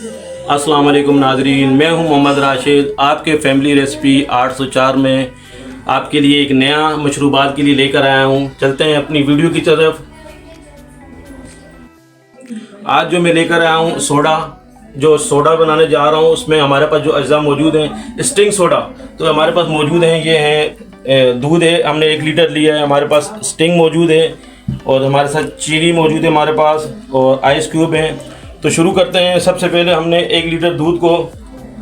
अस्सलाम वालेकुम नाजरीन, मैं हूं मोहम्मद राशिद। आपके फैमिली रेसिपी 804 में आपके लिए एक नया मशरूबात के लिए लेकर आया हूं। चलते हैं अपनी वीडियो की तरफ। आज जो मैं लेकर आया हूं सोडा, जो सोडा बनाने जा रहा हूं उसमें हमारे पास जो अज्जा मौजूद हैं, स्टिंग सोडा तो हमारे पास मौजूद हैं। ये है दूध है, हमने 1 लीटर लिया है। हमारे पास स्टिंग मौजूद है और हमारे साथ चीनी मौजूद है हमारे पास, और आइस क्यूब हैं। तो शुरू करते हैं। सबसे पहले हमने 1 लीटर दूध को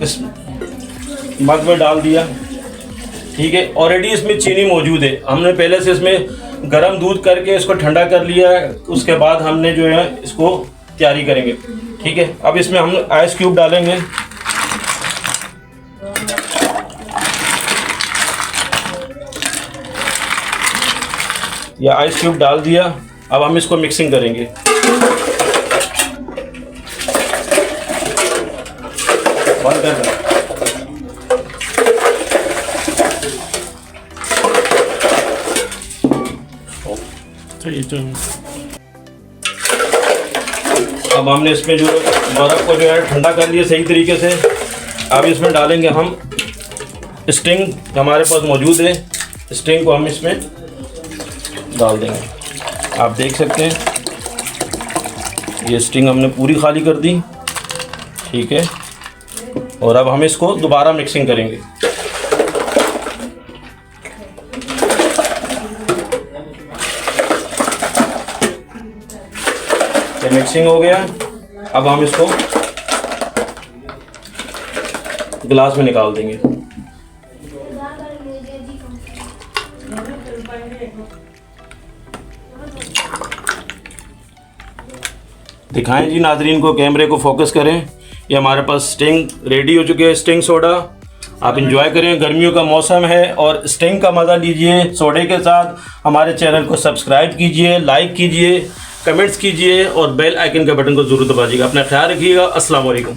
इस मग में डाल दिया। ठीक है, ऑलरेडी इसमें चीनी मौजूद है। हमने पहले से इसमें गर्म दूध करके इसको ठंडा कर लिया है। उसके बाद हमने जो है इसको तैयारी करेंगे। ठीक है, अब इसमें हम आइस क्यूब डालेंगे। या आइस क्यूब डाल दिया। अब हम इसको मिक्सिंग करेंगे। बंद कर दें। अब हमने इसमें जो बर्फ़ को जो है ठंडा कर लिया सही तरीके से। अब इसमें डालेंगे हम स्टिंग, हमारे पास मौजूद है। स्टिंग को हम इसमें डाल देंगे। आप देख सकते हैं ये स्टिंग हमने पूरी खाली कर दी। ठीक है, और अब हम इसको दोबारा मिक्सिंग करेंगे। ये मिक्सिंग हो गया। अब हम इसको गिलास में निकाल देंगे। दिखाएं जी नाजरीन को, कैमरे को फोकस करें। ये हमारे पास स्टिंग रेडी हो चुके हैं, स्टिंग सोडा। आप इंजॉय करें, गर्मियों का मौसम है और स्टिंग का मज़ा लीजिए सोडे के साथ। हमारे चैनल को सब्सक्राइब कीजिए, लाइक कीजिए, कमेंट्स कीजिए और बेल आइकन के बटन को ज़रूर दबाइएगा। अपना ख्याल रखिएगा। अस्सलाम वालेकुम।